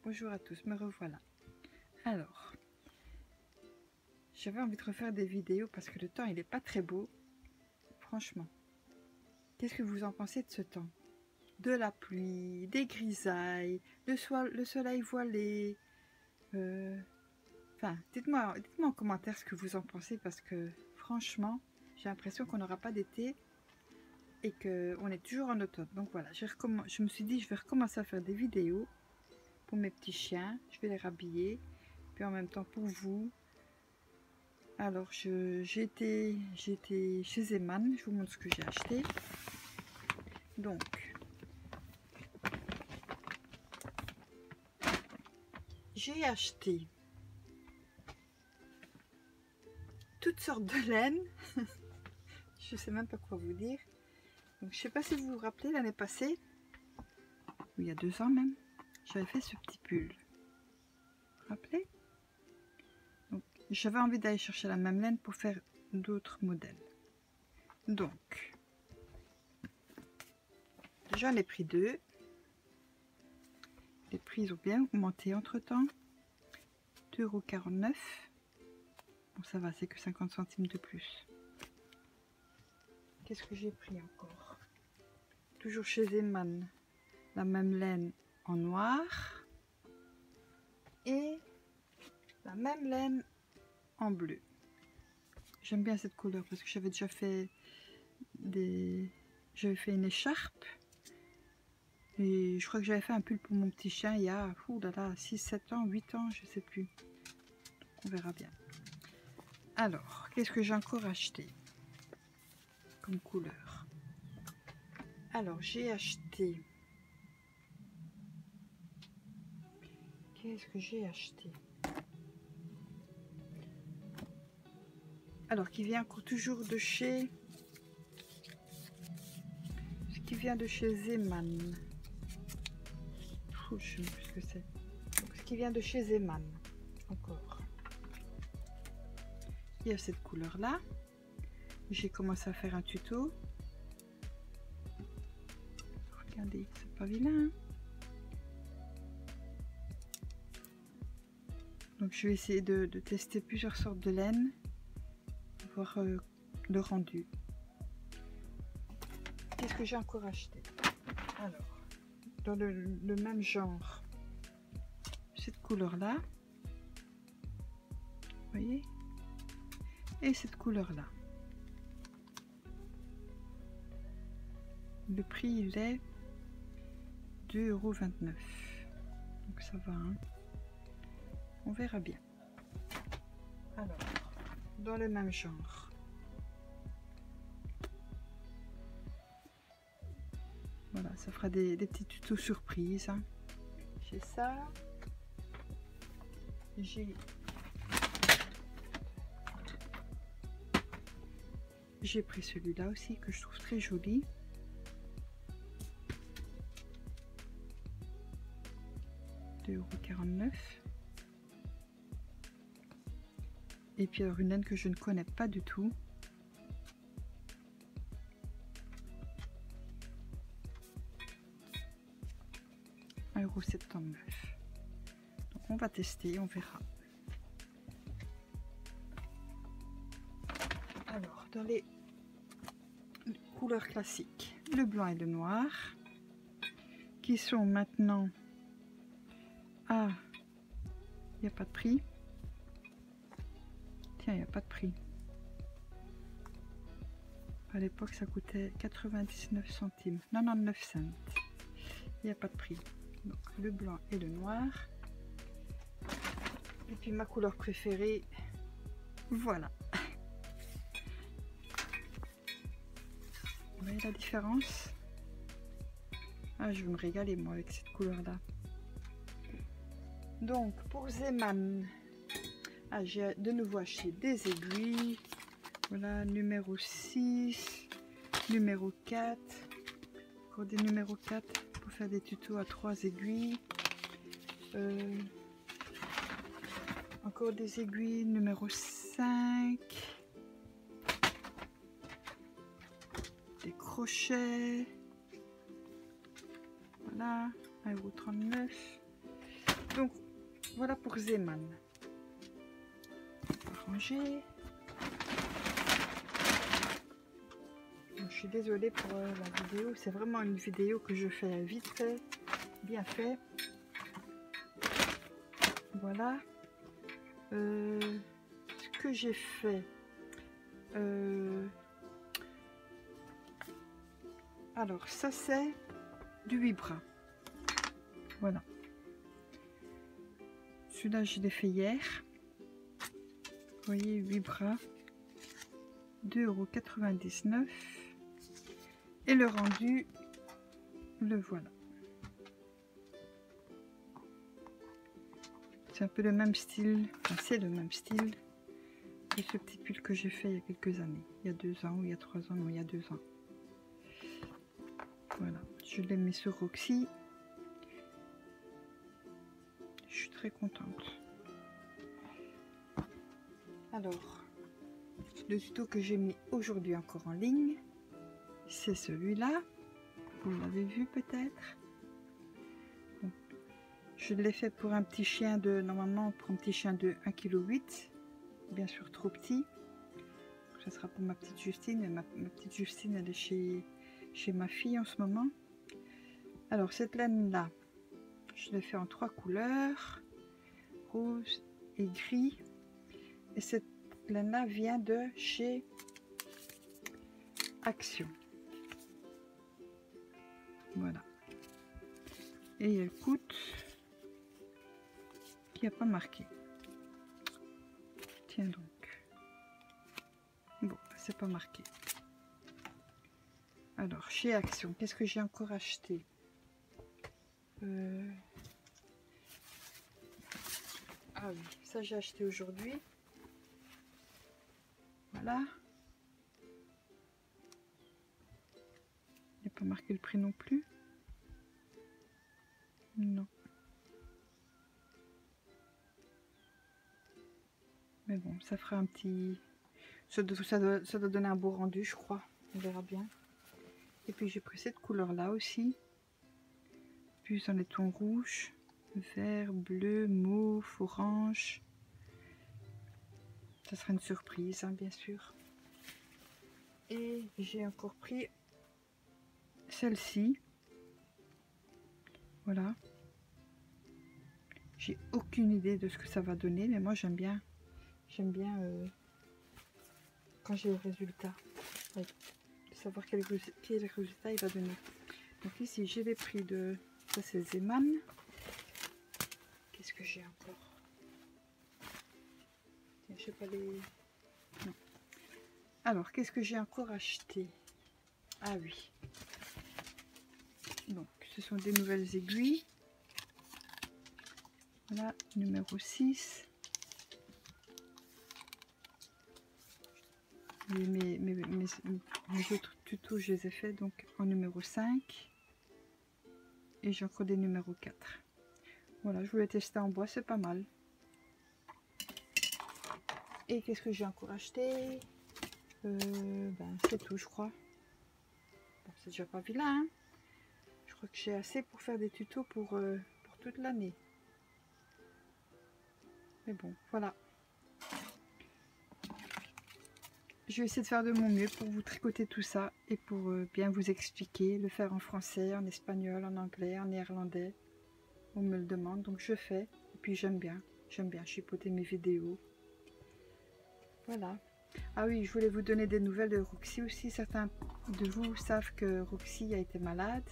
Bonjour à tous, me revoilà. Alors, j'avais envie de refaire des vidéos parce que le temps il n'est pas très beau. Franchement, qu'est-ce que vous en pensez de ce temps? De la pluie, des grisailles, le soleil voilé. Enfin, dites-moi en commentaire ce que vous en pensez parce que franchement, j'ai l'impression qu'on n'aura pas d'été et qu'on est toujours en automne. Donc voilà, je me suis dit je vais recommencer à faire des vidéos pour mes petits chiens. Je vais les rhabiller, puis en même temps pour vous. Alors j'ai été chez Zeman, je vous montre ce que j'ai acheté. Donc j'ai acheté toutes sortes de laine. Je sais même pas quoi vous dire. Donc je sais pas si vous vous rappelez l'année passée, ou il y a 2 ans même, j'avais fait ce petit pull. Vous vous rappelez? Donc j'avais envie d'aller chercher la même laine pour faire d'autres modèles. Donc j'en ai pris 2. Les prix ont bien augmenté entre temps. 2,49 €. Bon, ça va, c'est que 50 centimes de plus. Qu'est-ce que j'ai pris encore? Toujours chez Zeman, la même laine en noir et la même laine en bleu. J'aime bien cette couleur parce que j'avais déjà fait j'avais fait une écharpe et je crois que j'avais fait un pull pour mon petit chien il y a 6, 7 ans, 8 ans, je sais plus. Donc, on verra bien. Alors, qu'est-ce que j'ai encore acheté comme couleur? Alors, j'ai acheté... Qu'est-ce que j'ai acheté? Alors, qui vient encore toujours de chez... Ce qui vient de chez Zeman. Je ne sais plus ce que c'est. Ce qui vient de chez Zeman. Encore. Il y a cette couleur-là. J'ai commencé à faire un tuto. Regardez, c'est pas vilain. Donc je vais essayer de tester plusieurs sortes de laine, voir le rendu. Qu'est-ce que j'ai encore acheté? Alors, dans le même genre, cette couleur-là, vous voyez, et cette couleur-là. Le prix il est 2,29 €. Donc ça va, hein. On verra bien. Alors, dans le même genre, voilà, ça fera des petits tutos surprises, hein. J'ai ça, j'ai pris celui-là aussi que je trouve très joli. €2,49 €. Et puis alors une laine que je ne connais pas du tout. €1,79 €. Donc on va tester, on verra. Alors dans les couleurs classiques, le blanc et le noir, qui sont maintenant à... Il n'y a pas de prix. Tiens, il n'y a pas de prix. À l'époque, ça coûtait 99 centimes, 99 cents. Il n'y a pas de prix. Donc, le blanc et le noir. Et puis, ma couleur préférée, voilà. Vous voyez la différence? Ah, je vais me régaler, moi, avec cette couleur-là. Donc, pour Zeman... Ah, j'ai de nouveau acheté des aiguilles. Voilà, numéro 6, numéro 4. Encore des numéros 4 pour faire des tutos à 3 aiguilles. Encore des aiguilles, numéro 5. Des crochets. Voilà, 1,39 €. Donc voilà pour Zeeman. Ranger. Je suis désolée pour la vidéo, c'est vraiment une vidéo que je fais vite fait, bien fait. Voilà. Ce que j'ai fait. Alors ça c'est du 8 bras. Voilà. Celui-là je l'ai fait hier. Vous voyez, 8 bras. 2,99 €. Et le rendu, le voilà. C'est un peu le même style, enfin, c'est le même style que ce petit pull que j'ai fait il y a quelques années. Il y a 2 ans ou il y a 3 ans, non, il y a 2 ans. Voilà, je l'ai mis sur Roxy. Je suis très contente. Alors, le tuto que j'ai mis aujourd'hui encore en ligne, c'est celui-là. Vous l'avez vu peut-être. Je l'ai fait pour un petit chien de, normalement pour un petit chien de 1,8 kg. Bien sûr trop petit. Ce sera pour ma petite Justine. Et ma petite Justine, elle est chez ma fille en ce moment. Alors cette laine-là, je l'ai fait en 3 couleurs. Rose et gris. Et cette laine-là vient de chez Action. Voilà. Et elle coûte... qui n'a pas marqué. Tiens donc. Bon, c'est pas marqué. Alors, chez Action, qu'est-ce que j'ai encore acheté? Ah oui, ça j'ai acheté aujourd'hui. Voilà. Il n'y a pas marqué le prix non plus. Non. Mais bon, ça fera un petit... Ça doit donner un beau rendu, je crois. On verra bien. Et puis j'ai pris cette couleur-là aussi. Puis en est ton rouge, vert, bleu, mauve, orange. Ça sera une surprise, hein, bien sûr. Et j'ai encore pris celle-ci. Voilà. J'ai aucune idée de ce que ça va donner, mais moi j'aime bien. J'aime bien quand j'ai le résultat. Ouais. De savoir quel résultat il va donner. Donc ici j'ai les prix de... Ça c'est Zeeman. Qu'est-ce que j'ai encore? Tiens, je sais pas les... Non. Alors, qu'est-ce que j'ai encore acheté? Ah oui. Donc, ce sont des nouvelles aiguilles. Voilà, numéro 6. Mes autres tutos, je les ai faits donc en numéro 5. Et j'ai encore des numéros 4. Voilà, je voulais tester en bois, c'est pas mal. Et qu'est-ce que j'ai encore acheté? C'est tout, je crois. Bon, c'est déjà pas vilain, hein. Je crois que j'ai assez pour faire des tutos pour toute l'année. Mais bon, voilà. Je vais essayer de faire de mon mieux pour vous tricoter tout ça et pour bien vous expliquer, le faire en français, en espagnol, en anglais, en néerlandais. On me le demande, donc je fais. Et puis j'aime bien chipoter mes vidéos. Voilà. Ah oui, je voulais vous donner des nouvelles de Roxy aussi. Certains de vous savent que Roxy a été malade.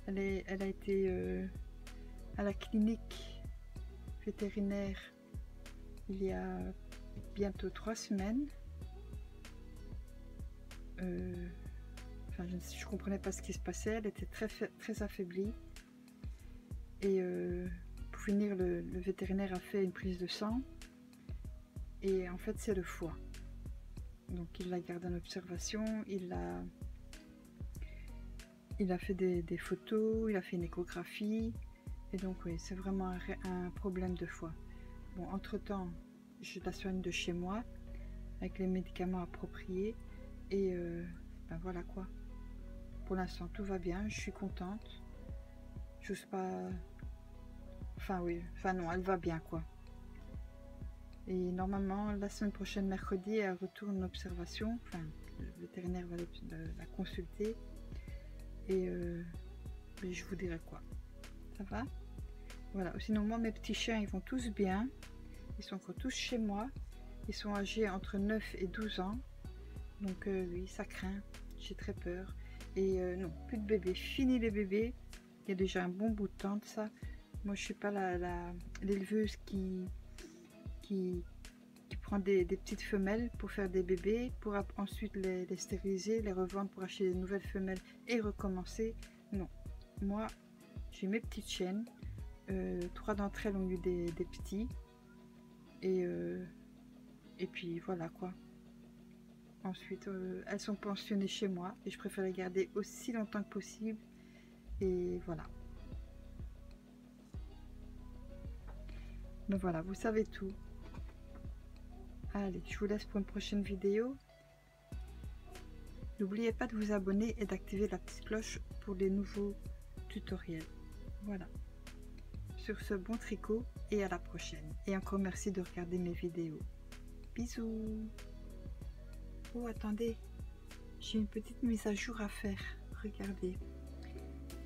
Elle a été à la clinique vétérinaire il y a bientôt 3 semaines. Enfin, je ne comprenais pas ce qui se passait. Elle était très affaiblie. Et pour finir, le vétérinaire a fait une prise de sang. Et en fait, c'est le foie. Donc, il la garde en observation. Il a fait des photos. Il a fait une échographie. Et donc, oui, c'est vraiment un problème de foie. Bon, entre-temps, je la soigne de chez moi. Avec les médicaments appropriés. Et ben voilà quoi. Pour l'instant, tout va bien. Je suis contente. J'ose pas... Enfin oui, enfin non, elle va bien quoi. Et normalement, la semaine prochaine, mercredi, elle retourne en observation. Enfin, le vétérinaire va la consulter. Et je vous dirai quoi. Ça va? Voilà. Sinon, moi, mes petits chiens, ils vont tous bien. Ils sont encore tous chez moi. Ils sont âgés entre 9 et 12 ans. Donc oui, ça craint. J'ai très peur. Et non, plus de bébés. Fini les bébés. Il y a déjà un bon bout de temps de ça. Moi, je suis pas l'éleveuse qui prend des petites femelles pour faire des bébés, pour ensuite les stériliser, les revendre pour acheter des nouvelles femelles et recommencer. Non, moi j'ai mes petites chiennes, 3 d'entre elles ont eu des petits, et puis voilà quoi. Ensuite elles sont pensionnées chez moi et je préfère les garder aussi longtemps que possible, et voilà. Donc voilà, vous savez tout. Allez, je vous laisse pour une prochaine vidéo. N'oubliez pas de vous abonner et d'activer la petite cloche pour les nouveaux tutoriels. Voilà. Sur ce, bon tricot et à la prochaine. Et encore merci de regarder mes vidéos. Bisous. Oh, attendez. J'ai une petite mise à jour à faire. Regardez.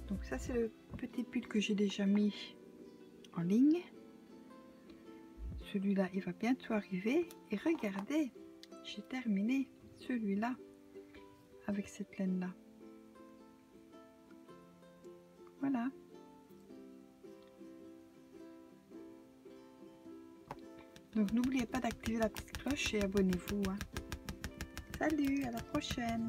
Donc ça, c'est le petit pull que j'ai déjà mis en ligne. Celui-là, il va bientôt arriver. Et regardez, j'ai terminé celui-là avec cette laine-là. Voilà. Donc n'oubliez pas d'activer la petite cloche et abonnez-vous. Hein. Salut, à la prochaine.